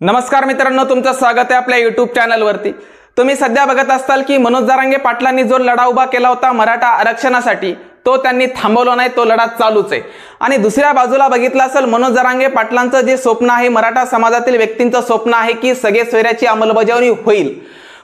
नमस्कार मित्रांनो, तुमचं स्वागत आहे आपल्या YouTube चॅनलवरती। तुम्ही सध्या बघत असताल की मनोज जरांगे पाटलांनी जो लढा उभा केला होता मराठा आरक्षणासाठी, तो त्यांनी थांबवला नाही, तो लढा चालूच आहे। आणि दुसऱ्या बाजूला बघितलं असेल मनोज जरांगे पाटलांचं जे स्वप्न आहे, मराठा समाजातील व्यक्तींचं स्वप्न आहे की सगळे सोयऱ्याची अंमलबजावणी होईल,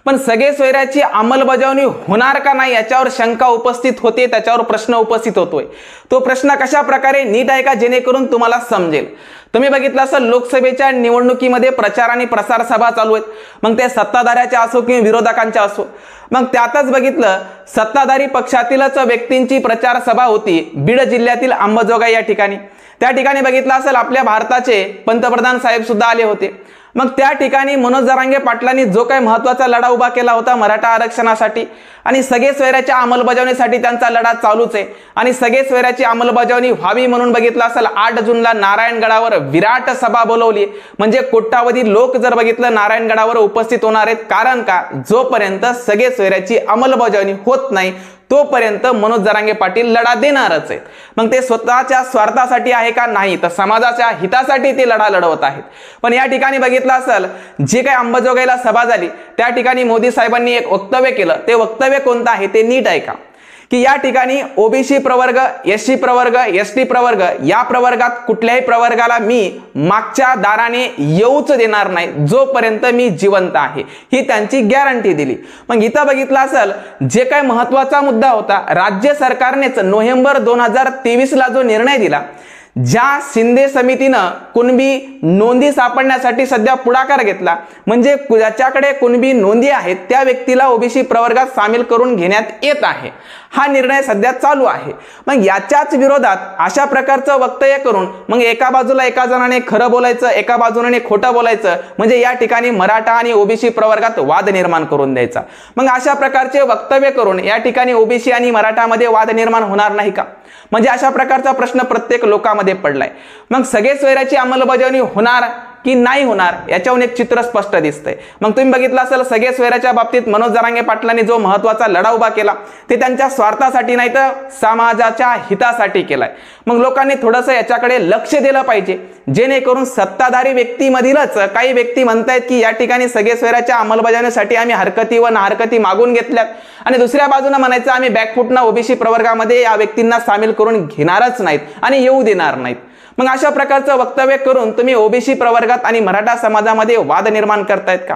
पण सगळे सोयऱ्याची अंमलबजावणी होणार का नाही याच्यावर शंका उपस्थित होते, त्याच्यावर प्रश्न उपस्थित होतोय। तो प्रश्न कशा प्रकारे नीट आहे का, जेणेकरून तुम्हाला समजेल। तुम्ही बघितलं असेल लोकसभेच्या निवडणुकीमध्ये प्रचार आणि प्रसार सभा चालू आहेत, मग ते सत्ताधाऱ्याच्या असो किंवा विरोधकांच्या असो। मग त्यातच बघितलं सत्ताधारी पक्षातीलच व्यक्तींची प्रचार सभा होती बीड जिल्ह्यातील अंबाजोगाई या ठिकाणी। त्या ठिकाणी बघितलं असेल आपल्या भारताचे पंतप्रधान साहेब सुद्धा आले होते। मग त्या ठिकाणी मनोज जरांगे पाटलांनी जो काही महत्त्वाचा लढा उभा केला होता मराठा आरक्षणासाठी आणि सगळे सोयऱ्याच्या अंमलबजावणीसाठी त्यांचा लढा चालूच आहे। आणि सगळे सोयऱ्याची अंमलबजावणी व्हावी म्हणून बघितलं असेल 8 जूनला नारायणगडावर विराट सभा बोलवली, म्हणजे कोट्यावधी लोक जर बघितलं नारायणगडावर उपस्थित होणार आहेत। कारण का, जोपर्यंत सगळे सोयऱ्याची अंमलबजावणी होत नाही तोपर्यंत मनोज जरांगे पाटील लढा देणारच आहेत। मग ते स्वतःच्या स्वार्थासाठी आहे का, नाही तर समाजाच्या हितासाठी ते लढा लढवत आहेत। पण या ठिकाणी बघितलं असेल जे काही अंबाजोगाईला सभा झाली त्या ठिकाणी मोदी साहेबांनी एक वक्तव्य केलं, ते वक्तव्य कोणतं आहे ते नीट ऐका की या ठिकाणी ओबीसी प्रवर्ग, एससी प्रवर्ग, एसटी प्रवर्ग या प्रवर्गात कुठल्याही प्रवर्गाला मी मागच्या दाराने येऊच देणार नाही जोपर्यंत मी जिवंत आहे, ही त्यांची गॅरंटी दिली। मग इथं बघितलं असेल जे काही महत्त्वाचा मुद्दा होता, राज्य सरकारनेच नोव्हेंबर 2023 ला जो निर्णय दिला, ज्या शिंदे समितीनं कुणबी नोंदी सापडण्यासाठी सध्या पुढाकार घेतला, म्हणजे ज्याच्याकडे कुणबी नोंदी आहेत त्या व्यक्तीला ओबीसी प्रवर्गात सामील करून घेण्यात येत आहे, हा निर्णय सध्या चालू आहे। मग याच्याच विरोधात अशा प्रकारचं वक्तव्य करून मग एका बाजूला एका जणाने खरं बोलायचं, एका बाजूने खोटं बोलायचं, म्हणजे या ठिकाणी मराठा आणि ओबीसी प्रवर्गात वाद निर्माण करून द्यायचा। मग अशा प्रकारचे वक्तव्य करून या ठिकाणी ओबीसी आणि मराठामध्ये वाद निर्माण होणार नाही का, म्हणजे अशा प्रकारचा प्रश्न प्रत्येक लोकांमध्ये पडलाय। मग सगळे सोयऱ्याची अंमलबजावणी होणार की नाही होणार याच्यावरून एक चित्र स्पष्ट दिसतंय। मग तुम्ही बघितलं असेल सगळे सोयऱ्याच्या बाबतीत मनोज जरांगे पाटलांनी जो महत्त्वाचा लढा उभा केला ते त्यांच्या स्वार्थासाठी नाही तर समाजाच्या हितासाठी केलाय। मग लोकांनी थोडंसं याच्याकडे लक्ष दिलं पाहिजे, जेणेकरून सत्ताधारी व्यक्तीमधीलच काही व्यक्ती म्हणतायत की या ठिकाणी सगळे सोयऱ्याच्या अंमलबजावणीसाठी आम्ही हरकती व नाहरकती मागून घेतल्यात, आणि दुसऱ्या बाजूने म्हणायचं आम्ही बॅकफुटना ओबीसी प्रवर्गामध्ये या व्यक्तींना सामील करून घेणारच नाहीत आणि येऊ देणार नाहीत। मग अशा प्रकारचं वक्तव्य करून तुम्ही ओबीसी प्रवर्गात आणि मराठा समाजामध्ये वाद निर्माण करतायत का,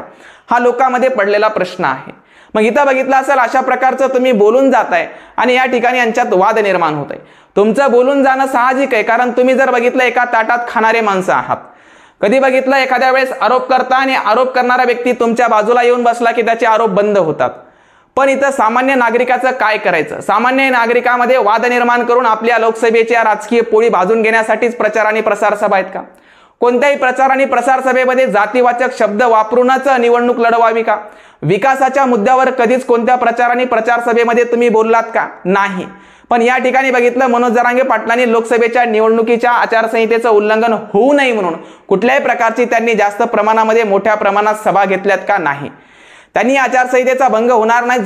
हा लोकांमध्ये पडलेला प्रश्न आहे। मग इथं बघितलं असेल अशा प्रकारचं तुम्ही बोलून जाताय आणि या ठिकाणी यांच्यात वाद निर्माण होत आहे। तुमचं बोलून जाणं साहजिक आहे, कारण तुम्ही जर बघितलं एका ताटात खाणारे माणसं आहात। कधी बघितलं एखाद्या वेळेस आरोप करता आणि आरोप करणारा व्यक्ती तुमच्या बाजूला येऊन बसला की त्याचे आरोप बंद होतात, पण इथं सामान्य नागरिकाचं काय करायचं? सामान्य नागरिकांमध्ये वाद निर्माण करून आपल्या लोकसभेच्या राजकीय पोळी भाजून घेण्यासाठीच प्रचार आणि प्रसार सभा आहेत का? कोणत्याही प्रचार आणि प्रसार सभेमध्ये जातीवाचक शब्द वापरूनच निवडणूक लढवावी का? विकासाच्या मुद्द्यावर कधीच कोणत्या प्रचार आणि प्रचार सभेमध्ये तुम्ही बोललात का? नाही। पण या ठिकाणी बघितलं मनोज जरांगे पाटलांनी लोकसभेच्या निवडणुकीच्या आचारसंहितेचं उल्लंघन होऊ नये म्हणून कुठल्याही प्रकारची त्यांनी जास्त प्रमाणामध्ये मोठ्या प्रमाणात सभा घेतल्यात का? नाही। त्यांनी आचारसंहितेचा भंग होणार नाही,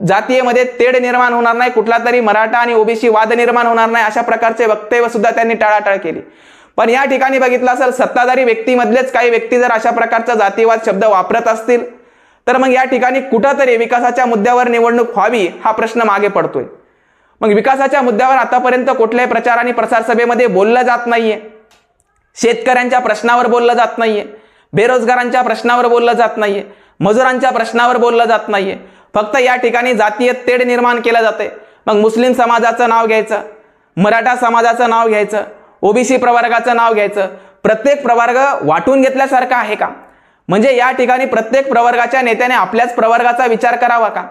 जातीयमध्ये तेढ निर्माण होणार नाही, कुठला तरी मराठा आणि ओबीसी वाद निर्माण होणार नाही, अशा प्रकारचे वक्तव्य सुद्धा त्यांनी टाळाटाळ केली। पण या ठिकाणी बघितलं असेल सत्ताधारी व्यक्तीमधलेच काही व्यक्ती जर अशा प्रकारचा जातीवाद शब्द वापरत असतील तर मग या ठिकाणी कुठंतरी विकासाच्या मुद्द्यावर निवडणूक व्हावी हा प्रश्न मागे पडतोय। मग विकासाच्या मुद्द्यावर आतापर्यंत कुठल्याही प्रचार आणि प्रसार सभेमध्ये बोललं जात नाहीये, शेतकऱ्यांच्या प्रश्नावर बोललं जात नाहीये, बेरोजगारांच्या प्रश्नावर बोललं जात नाहीये, मजुरांच्या प्रश्नावर बोललं जात नाहीये, फक्त या ठिकाणी जातीय तेढ निर्माण केलं जाते। मग मुस्लिम समाजाचं नाव घ्यायचं, मराठा समाजाचं नाव घ्यायचं, ओबीसी प्रवर्गाचं नाव घ्यायचं, प्रत्येक प्रवर्ग वाटून घेतल्यासारखं आहे का? म्हणजे या ठिकाणी प्रत्येक प्रवर्गाच्या नेत्याने आपल्याच प्रवर्गाचा विचार करावा का?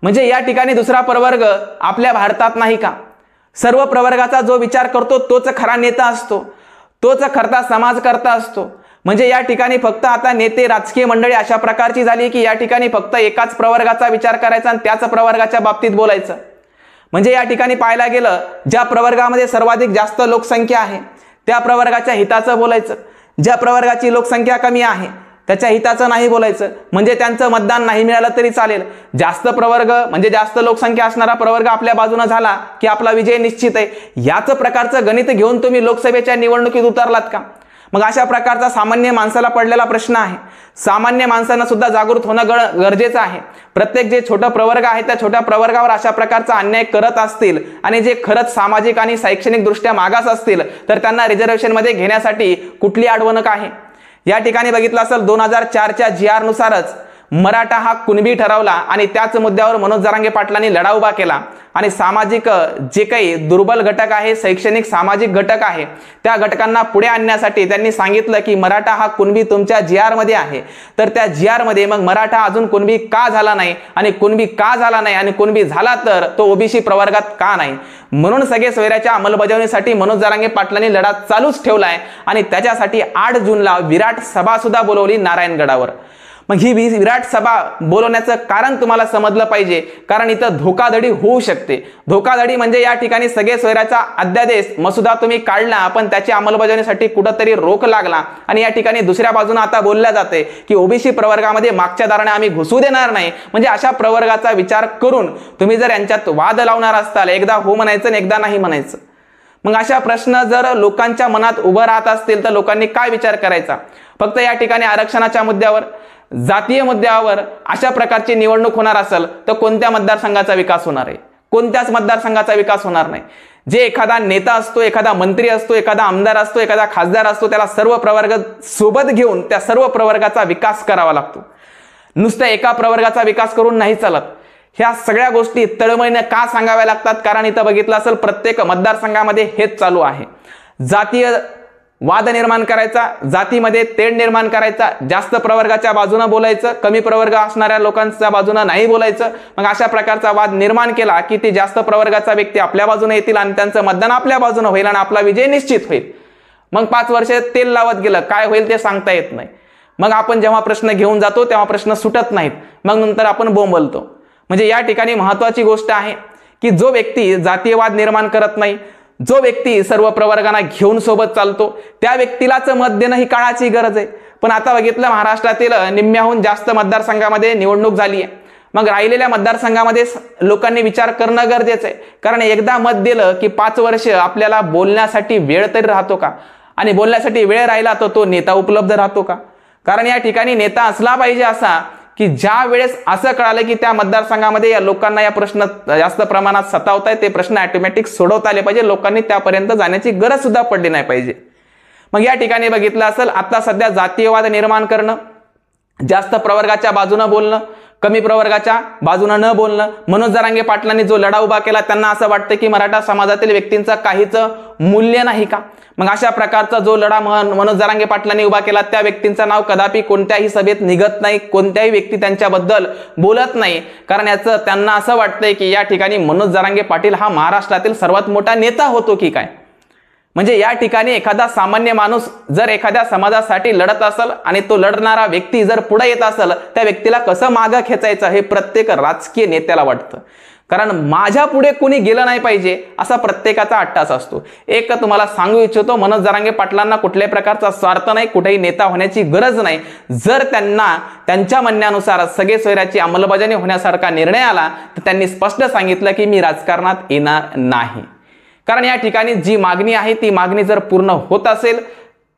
म्हणजे या ठिकाणी दुसरा प्रवर्ग आपल्या भारतात नाही का? सर्व प्रवर्गाचा जो विचार करतो तोच खरा नेता असतो, तोच खरता समाजकर्ता असतो। म्हणजे या ठिकाणी फक्त आता नेते राजकीय मंडळी अशा प्रकारची झाली की या ठिकाणी फक्त एकाच प्रवर्गाचा विचार करायचा आणि त्याच प्रवर्गाच्या बाबतीत बोलायचं। म्हणजे या ठिकाणी पाहायला गेलं ज्या प्रवर्गामध्ये सर्वाधिक जास्त लोकसंख्या आहे त्या प्रवर्गाच्या हिताचं बोलायचं, ज्या प्रवर्गाची लोकसंख्या कमी आहे त्याच्या हिताचं नाही बोलायचं, म्हणजे त्यांचं मतदान नाही मिळालं तरी चालेल। जास्त प्रवर्ग म्हणजे जास्त लोकसंख्या असणारा प्रवर्ग आपल्या बाजूने झाला की आपला विजय निश्चित आहे, याच प्रकारचं गणित घेऊन तुम्ही लोकसभेच्या निवडणुकीत उतरलात का? मग अशा प्रकारचा सामान्य माणसाला पडलेला प्रश्न आहे. सामान्य माणसांना सुद्धा जागृत होणं गरजेचं आहे. प्रत्येक जे छोटा प्रवर्ग आहे त्या छोट्या प्रवर्गावर अशा प्रकारचा अन्याय करत असतील आणि जे खरंच सामाजिक आणि शैक्षणिक दृष्ट्या मागास असतील तर त्यांना रिझर्वेशन मध्ये घेण्यासाठी कुठली अडवणूक आहे. या ठिकाणी बघितलं असेल 2004च्या GR नुसारच मराठा हा कुणबी ठरवला आणि त्याच मुद्द्यावर मनोज जरांगे पाटलांनी लढा उभा केला आणि सामाजिक जे काही दुर्बल घटक आहे, शैक्षणिक सामाजिक घटक आहे, त्या घटकांना पुढे आणण्यासाठी त्यांनी सांगितलं की मराठा हा कुणबी तुमच्या GR मध्ये आहे, तर त्या GR मध्ये मग मराठा अजून कुणबी का झाला नाही आणि कुणबी का झाला नाही आणि कुणबी झाला तर तो ओबीसी प्रवर्गात का नाही. म्हणून सगळे सोयऱ्याच्या अंमलबजावणीसाठी मनोज जरांगे पाटलांनी लढा चालूच ठेवलाय आणि त्याच्यासाठी 8 जूनला विराट सभा सुद्धा बोलवली नारायणगडावर. मग ही विराट सभा बोलवण्याचं कारण तुम्हाला समजलं पाहिजे, कारण इथं धोकाधडी होऊ शकते. धोकाधडी म्हणजे या ठिकाणी सगळे सोयऱ्याचा अध्यादेश मसुदा तुम्ही काढला पण त्याची अंमलबजावणीसाठी कुठंतरी रोख लागला आणि या ठिकाणी दुसऱ्या बाजूने आता बोलल्या जाते की ओबीसी प्रवर्गामध्ये मागच्या दाराने आम्ही घुसू देणार नाही. म्हणजे अशा प्रवर्गाचा विचार करून तुम्ही जर यांच्यात वाद लावणार असताल, एकदा हो म्हणायचं आणि एकदा नाही म्हणायचं, मग अशा प्रश्न जर लोकांच्या मनात उभं राहत असतील तर लोकांनी काय विचार करायचा. फक्त या ठिकाणी आरक्षणाच्या मुद्द्यावर, जातीय मुद्द्यावर अशा प्रकारची निवडणूक होणार असेल तर कोणत्या मतदारसंघाचा विकास होणार आहे? कोणत्याच मतदारसंघाचा विकास होणार नाही. जे एखादा नेता असतो, एखादा मंत्री असतो, एखादा आमदार असतो, एखादा खासदार असतो, त्याला सर्व प्रवर्ग सोबत घेऊन त्या सर्व प्रवर्गाचा विकास करावा लागतो. नुसत्या एका प्रवर्गाचा विकास करून नाही चालत. ह्या सगळ्या गोष्टी तळमळीने का सांगाव्या लागतात? कारण इथं बघितलं असेल प्रत्येक मतदारसंघामध्ये हेच चालू आहे. जातीय वाद निर्माण करायचा, जातीमध्ये तेढ निर्माण करायचा, जास्त प्रवर्गाच्या बाजूने बोलायचं, कमी प्रवर्ग असणाऱ्या लोकांच्या बाजूने नाही बोलायचं. मग अशा प्रकारचा वाद निर्माण केला की ते जास्त प्रवर्गाचा व्यक्ती आपल्या बाजूने येतील आणि त्यांचं मतदान आपल्या बाजूने होईल आणि आपला विजय निश्चित होईल. मग 5 वर्ष तेल लावत गेलं, काय होईल ते सांगता येत नाही. मग आपण जेव्हा प्रश्न घेऊन जातो तेव्हा प्रश्न सुटत नाहीत, मग नंतर आपण बोंबलतो. म्हणजे या ठिकाणी महत्वाची गोष्ट आहे की जो व्यक्ती जातीयवाद निर्माण करत नाही, जो व्यक्ती सर्व प्रवर्गांना घेऊन सोबत चालतो, त्या व्यक्तीलाच मत देणं ही काळाची गरज आहे. पण आता बघितलं महाराष्ट्रातील निम्म्याहून जास्त मतदारसंघामध्ये निवडणूक झाली आहे. मग राहिलेल्या मतदारसंघामध्ये लोकांनी विचार करणं गरजेचं आहे. कारण एकदा मत दिलं की 5 वर्ष आपल्याला बोलण्यासाठी वेळ तरी राहतो का? आणि बोलण्यासाठी वेळ राहिला तर तो नेता उपलब्ध राहतो का? कारण या ठिकाणी नेता असला पाहिजे असा की ज्या वेळेस असं कळालं की त्या मतदारसंघामध्ये या लोकांना या प्रश्न जास्त प्रमाणात सतावताय, ते प्रश्न ऑटोमॅटिक सोडवता आले पाहिजे. लोकांनी त्यापर्यंत जाण्याची गरज सुद्धा पडली नाही पाहिजे. मग या ठिकाणी बघितलं असेल आता सध्या जातीयवाद निर्माण करणं, जास्त प्रवर्गाच्या बाजूनं बोलणं, कमी प्रवर्गाच्या बाजूनं न बोलणं. मनोज जरांगे पाटलांनी जो लढा उभा केला त्यांना असं वाटतं की मराठा समाजातील व्यक्तींचं काहीच मूल्य नाही का? मग अशा प्रकारचा जो लढा मनोज जरांगे पाटलांनी उभा केला त्या व्यक्तींचं नाव कदापि कोणत्याही सभेत निघत नाही, कोणत्याही व्यक्ती त्यांच्याबद्दल बोलत नाही. कारण याचं त्यांना असं वाटतंय की या ठिकाणी मनोज जरांगे पाटील हा महाराष्ट्रातील सर्वात मोठा नेता होतो की काय. म्हणजे या ठिकाणी एखादा सामान्य माणूस जर एखाद्या समाजासाठी लढत असेल आणि तो लढणारा व्यक्ती जर पुढे येत असेल, त्या व्यक्तीला कसं मागं खेचायचं हे प्रत्येक राजकीय नेत्याला वाटतं. कारण माझ्या पुढे कोणी गेलं नाही पाहिजे असा प्रत्येकाचा अट्टास असतो. एक तुम्हाला सांगू इच्छितो, मनोज जरांगे पाटलांना कुठल्याही प्रकारचा स्वार्थ नाही, कुठेही नेता होण्याची गरज नाही. जर त्यांना त्यांच्या म्हणण्यानुसार सगळे सोयऱ्याची अंमलबजावणी होण्यासारखा निर्णय आला तर त्यांनी स्पष्ट सांगितलं की मी राजकारणात येणार नाही. कारण या ठिकाणी जी मागणी आहे ती मागणी जर पूर्ण होत असेल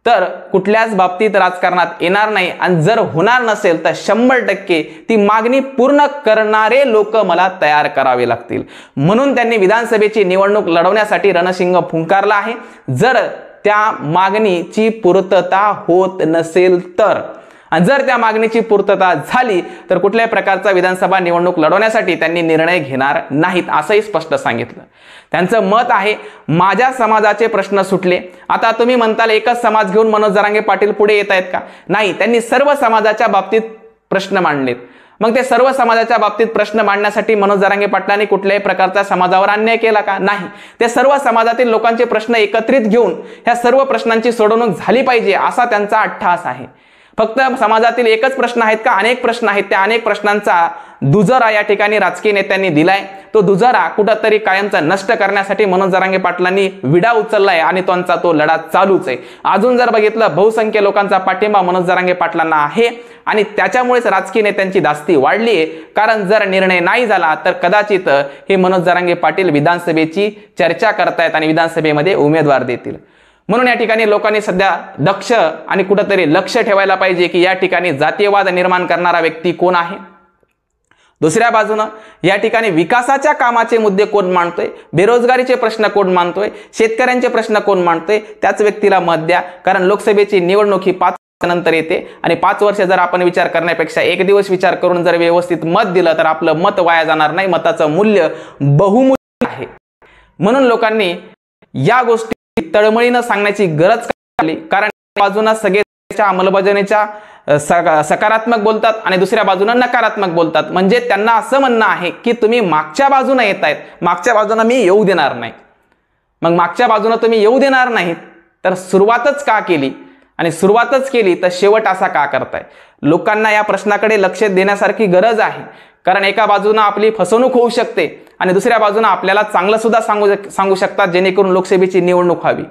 तर कुठल्याच बाबतीत राजकारणात येणार नाही, आणि जर होणार नसेल तर 100% ती मागणी पूर्ण करणारे लोक मला तयार करावे लागतील. म्हणून त्यांनी विधानसभेची निवडणूक लढवण्यासाठी रणशिंग फुंकारला आहे. जर त्या मागणीची पूर्तता होत नसेल तर, आणि जर त्या मागणीची पूर्तता झाली तर कुठल्याही प्रकारचा विधानसभा निवडणूक लढवण्यासाठी त्यांनी निर्णय घेणार नाहीत असंही स्पष्ट सांगितलं. त्यांचं मत आहे माझ्या समाजाचे प्रश्न सुटले. आता तुम्ही म्हणताल एकच समाज घेऊन मनोज जरांगे पाटील पुढे येत आहेत का? नाही, त्यांनी सर्व समाजाच्या बाबतीत प्रश्न मांडलेत. मग ते सर्व समाजाच्या बाबतीत प्रश्न मांडण्यासाठी मनोज जरांगे पाटलांनी कुठल्याही प्रकारचा समाजावर अन्याय केला का? नाही. ते सर्व समाजातील लोकांचे प्रश्न एकत्रित घेऊन ह्या सर्व प्रश्नांची सोडवणूक झाली पाहिजे असा त्यांचा अट्टहास आहे. फक्त समाजातील एकच प्रश्न आहेत का? अनेक प्रश्न आहेत. त्या अनेक प्रश्नांचा दुजोरा या ठिकाणी राजकीय नेत्यांनी दिलाय. तो दुजोरा कुठंतरी कायमचा नष्ट करण्यासाठी मनोज जरांगे पाटलांनी विडा उचललाय आणि त्यांचा तो लढा चालूच आहे. अजून जर बघितलं बहुसंख्य लोकांचा पाठिंबा मनोज जरांगे पाटलांना आहे आणि त्याच्यामुळेच राजकीय नेत्यांची दास्ती वाढली आहे. कारण जर निर्णय नाही झाला तर कदाचित हे मनोज जरांगे पाटील विधानसभेची चर्चा करतायत आणि विधानसभेमध्ये उमेदवार देतील. म्हणून या ठिकाणी लोकांनी सध्या दक्ष आणि कुठंतरी लक्ष ठेवायला पाहिजे की या ठिकाणी जातीयवाद निर्माण करणारा व्यक्ती कोण आहे. दुसऱ्या बाजूनं या ठिकाणी विकासाच्या कामाचे मुद्दे कोण मांडतोय, बेरोजगारीचे प्रश्न कोण मांडतोय, शेतकऱ्यांचे प्रश्न कोण मांडतोय, त्याच व्यक्तीला मत द्या. कारण लोकसभेची निवडणूक ही 5 वर्षानंतर येते आणि 5 वर्ष जर आपण विचार करण्यापेक्षा एक दिवस विचार करून जर व्यवस्थित मत दिलं तर आपलं मत वाया जाणार नाही. मताचं मूल्य बहुमूल्य आहे. म्हणून लोकांनी या गोष्टी तळमळीनं सांगण्याची गरज आहे. कारण बाजूने सगळे अंमलबजावणीच्या सकारात्मक बोलतात आणि दुसऱ्या बाजूने नकारात्मक बोलतात. म्हणजे त्यांना असं म्हणणं आहे की तुम्ही मागच्या बाजूने येत आहेत, मागच्या बाजूने मी येऊ देणार नाही. मग मागच्या बाजूने तुम्ही येऊ देणार नाहीत तर सुरुवातच का केली, आणि सुरुवातच केली तर शेवट असा का करताय. लोकांना या प्रश्नाकडे लक्ष देण्यासारखी गरज आहे. कारण एका बाजूने आपली फसवणूक होऊ शकते आणि दुसऱ्या बाजूने आपल्याला चांगलं सुद्धा सांगू शकतात जेणेकरून लोकसभेची निवडणूक व्हावी.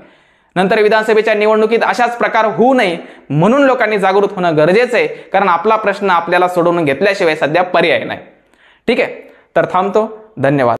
नंतर विधानसभेच्या निवडणुकीत अशाच प्रकार होऊ नये म्हणून लोकांनी जागृत होणं गरजेचं आहे. कारण आपला प्रश्न आपल्याला सोडवून घेतल्याशिवाय सध्या पर्याय नाही. ठीक आहे, तर थांबतो. धन्यवाद.